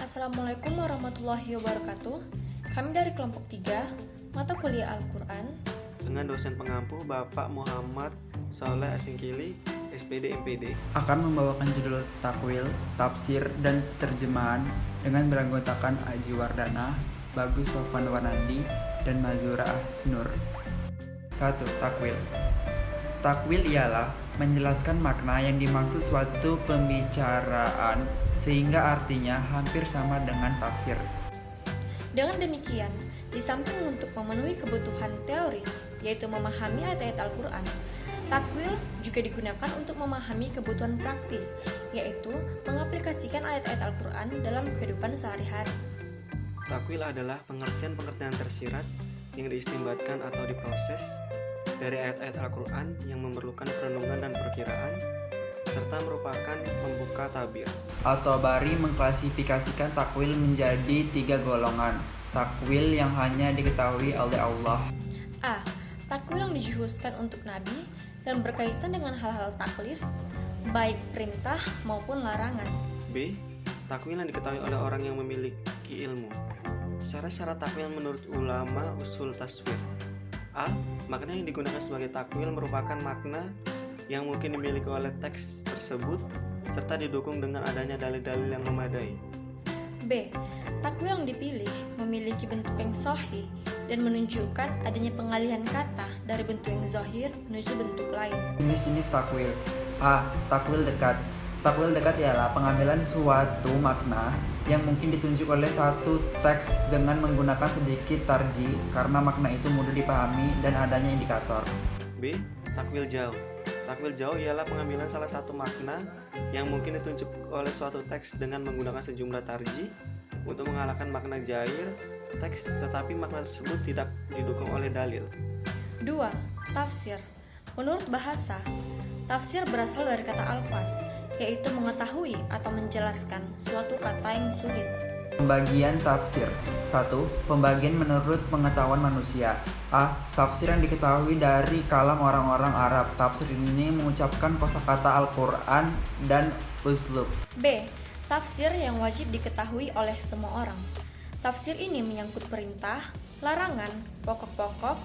Assalamualaikum warahmatullahi wabarakatuh. Kami dari kelompok 3, mata kuliah Al-Quran, dengan dosen pengampu Bapak Muhammad Saleh Asingkili, SPD MPD, akan membawakan judul takwil, tafsir, dan terjemahan dengan beranggotakan Aji Wardana, Bagus Sofan Wanandi, dan Mazura Ahsnur. 1. Takwil. Takwil ialah menjelaskan makna yang dimaksud suatu pembicaraan sehingga artinya hampir sama dengan tafsir. Dengan demikian, di samping untuk memenuhi kebutuhan teoris, yaitu memahami ayat-ayat Al-Quran, takwil juga digunakan untuk memahami kebutuhan praktis, yaitu mengaplikasikan ayat-ayat Al-Quran dalam kehidupan sehari-hari. takwil adalah pengertian-pengertian tersirat yang diistimbatkan atau diproses dari ayat-ayat Al-Quran yang memerlukan perenungan dan perkiraan, serta merupakan pembuka tabir. Al-Tabari mengklasifikasikan takwil menjadi 3 golongan. Takwil yang hanya diketahui oleh Allah. A. Takwil yang dijuhuskan untuk Nabi dan berkaitan dengan hal-hal taklif, baik perintah maupun larangan. B. Takwil yang diketahui oleh orang yang memiliki ilmu. Syarat-syarat takwil menurut ulama usul taswir. A. Makna yang digunakan sebagai takwil merupakan makna yang mungkin dimiliki oleh teks tersebut serta didukung dengan adanya dalil-dalil yang memadai. B. Takwil yang dipilih memiliki bentuk yang sahih dan menunjukkan adanya pengalihan kata dari bentuk yang zahir menuju bentuk lain. Jenis-jenis takwil. A. Takwil dekat. Takwil dekat ialah pengambilan suatu makna yang mungkin ditunjuk oleh satu teks dengan menggunakan sedikit tarji karena makna itu mudah dipahami dan adanya indikator. B. Takwil jauh. Takwil jauh ialah pengambilan salah satu makna yang mungkin ditunjuk oleh suatu teks dengan menggunakan sejumlah tarji untuk mengalahkan makna zahir teks, tetapi makna tersebut tidak didukung oleh dalil. 2. Tafsir. Menurut bahasa, tafsir berasal dari kata alfaz, yaitu mengetahui atau menjelaskan suatu kata yang sulit. Pembagian tafsir. 1. Pembagian menurut pengetahuan manusia. A. Tafsir yang diketahui dari kalam orang-orang Arab. Tafsir ini mengucapkan kosakata Al-Quran dan uslub. B. Tafsir yang wajib diketahui oleh semua orang. Tafsir ini menyangkut perintah, larangan, pokok-pokok,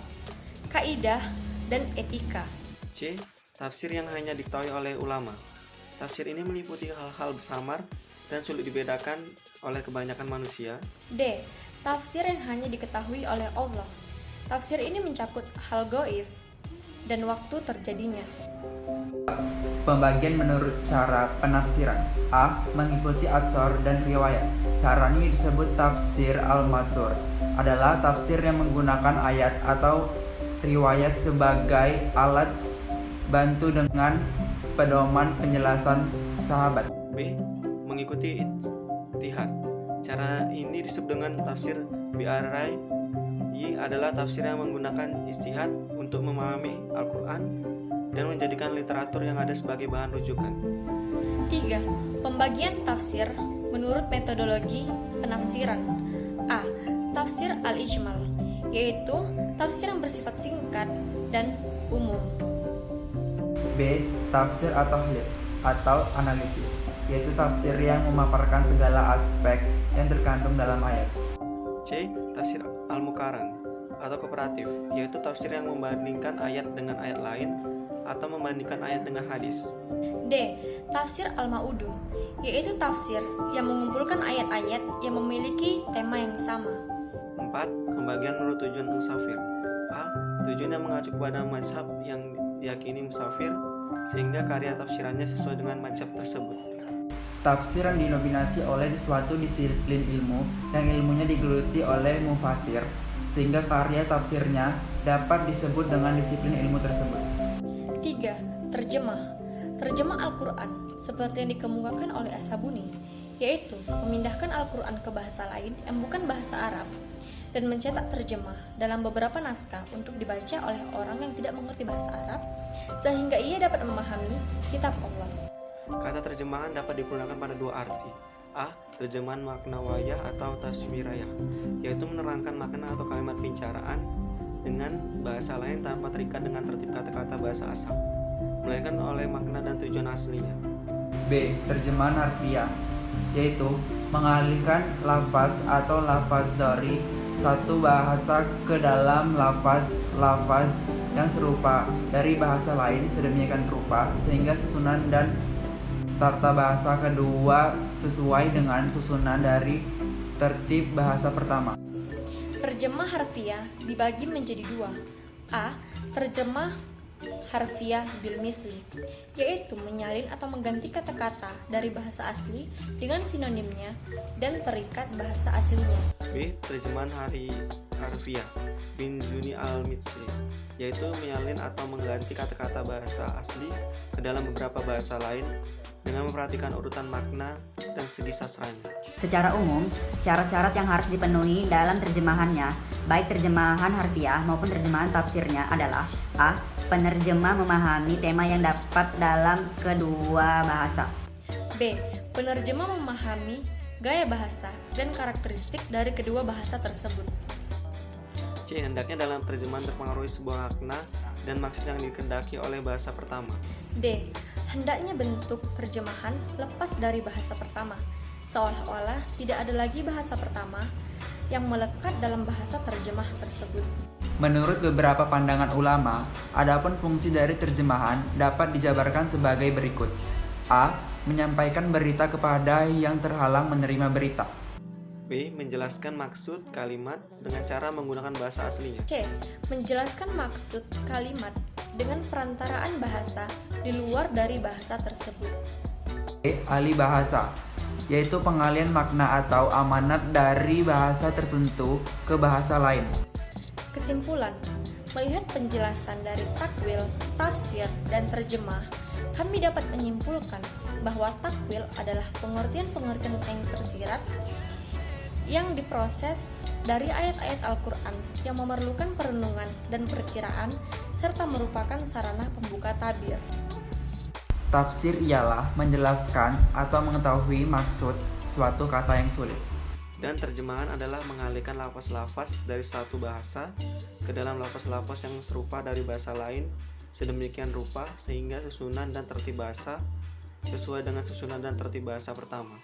kaidah, dan etika. C. Tafsir yang hanya diketahui oleh ulama. Tafsir ini meliputi hal-hal samar dan sulit dibedakan oleh kebanyakan manusia. D. Tafsir yang hanya diketahui oleh Allah. Tafsir ini mencakup hal gaib dan waktu terjadinya. Pembagian menurut cara penafsiran. A. Mengikuti atsar dan riwayat. Cara ini disebut tafsir al-matsur. Adalah tafsir yang menggunakan ayat atau riwayat sebagai alat bantu dengan pedoman penjelasan sahabat. B. Mengikuti ijtihad. Cara ini disebut dengan tafsir bi'arai. Y adalah tafsir yang menggunakan ijtihad untuk memahami Al-Quran dan menjadikan literatur yang ada sebagai bahan rujukan. 3. Pembagian tafsir menurut metodologi penafsiran. A. Tafsir al-ijmal, yaitu tafsir yang bersifat singkat dan umum. B. Tafsir at-tahlil atau analitis, yaitu tafsir yang memaparkan segala aspek yang terkandung dalam ayat. C. Tafsir al-muqaran atau kooperatif, yaitu tafsir yang membandingkan ayat dengan ayat lain atau membandingkan ayat dengan hadis. D. Tafsir al-ma'udu, yaitu tafsir yang mengumpulkan ayat-ayat yang memiliki tema yang sama. 4. Pembagian menurut tujuan musafir. A. Tujuan yang mengacu kepada mazhab yang diyakini musafir sehingga karya tafsirannya sesuai dengan mazhab tersebut. Tafsir yang dinominasi oleh suatu disiplin ilmu yang ilmunya digeluti oleh mufasir sehingga karya tafsirnya dapat disebut dengan disiplin ilmu tersebut. 3. Terjemah. Terjemah Al-Quran seperti yang dikemukakan oleh As-Sabuni, yaitu memindahkan Al-Quran ke bahasa lain yang bukan bahasa Arab dan mencetak terjemah dalam beberapa naskah untuk dibaca oleh orang yang tidak mengerti bahasa Arab sehingga ia dapat memahami kitab Allah. Kata terjemahan dapat digunakan pada 2 arti. A. Terjemahan maknawayah atau taswirayah, yaitu menerangkan makna atau kalimat bicaraan dengan bahasa lain tanpa terikat dengan tertib kata-kata bahasa asal, melainkan oleh makna dan tujuan aslinya. B. Terjemahan harfiah, yaitu mengalihkan lafaz atau lafaz dari satu bahasa ke dalam lafaz yang serupa dari bahasa lain sedemikian rupa sehingga susunan dan tata bahasa kedua sesuai dengan susunan dari tertib bahasa pertama. Terjemah harfiah dibagi menjadi dua. A. Terjemah harfiah bil misli, yaitu menyalin atau mengganti kata-kata dari bahasa asli dengan sinonimnya dan terikat bahasa aslinya. B. Terjemahan harfiah bin Juni al-Misri, yaitu menyalin atau mengganti kata-kata bahasa asli ke dalam beberapa bahasa lain dengan memperhatikan urutan makna dan segi sastranya. Secara umum, syarat-syarat yang harus dipenuhi dalam terjemahannya, baik terjemahan harfiah maupun terjemahan tafsirnya adalah A. Penerjemah memahami tema yang dapat dalam kedua bahasa. B. Penerjemah memahami gaya bahasa dan karakteristik dari kedua bahasa tersebut. C. Hendaknya dalam terjemahan terpengaruhi sebuah makna dan maksud yang dikehendaki oleh bahasa pertama. D. Hendaknya bentuk terjemahan lepas dari bahasa pertama, seolah-olah tidak ada lagi bahasa pertama yang melekat dalam bahasa terjemah tersebut. Menurut beberapa pandangan ulama, adapun fungsi dari terjemahan dapat dijabarkan sebagai berikut. A. Menyampaikan berita kepada yang terhalang menerima berita. B. Menjelaskan maksud kalimat dengan cara menggunakan bahasa aslinya. C. Menjelaskan maksud kalimat dengan perantaraan bahasa di luar dari bahasa tersebut. D. Alih bahasa, yaitu pengalian makna atau amanat dari bahasa tertentu ke bahasa lain. Kesimpulan, melihat penjelasan dari takwil, tafsir, dan terjemah, kami dapat menyimpulkan bahwa takwil adalah pengertian-pengertian yang tersirat yang diproses dari ayat-ayat Al-Quran yang memerlukan perenungan dan perkiraan serta merupakan sarana pembuka tabir. Tafsir ialah menjelaskan atau mengetahui maksud suatu kata yang sulit. Dan terjemahan adalah mengalihkan lafaz-lafaz dari satu bahasa ke dalam lafaz-lafaz yang serupa dari bahasa lain sedemikian rupa sehingga susunan dan tertib bahasa sesuai dengan susunan dan tertib bahasa pertama.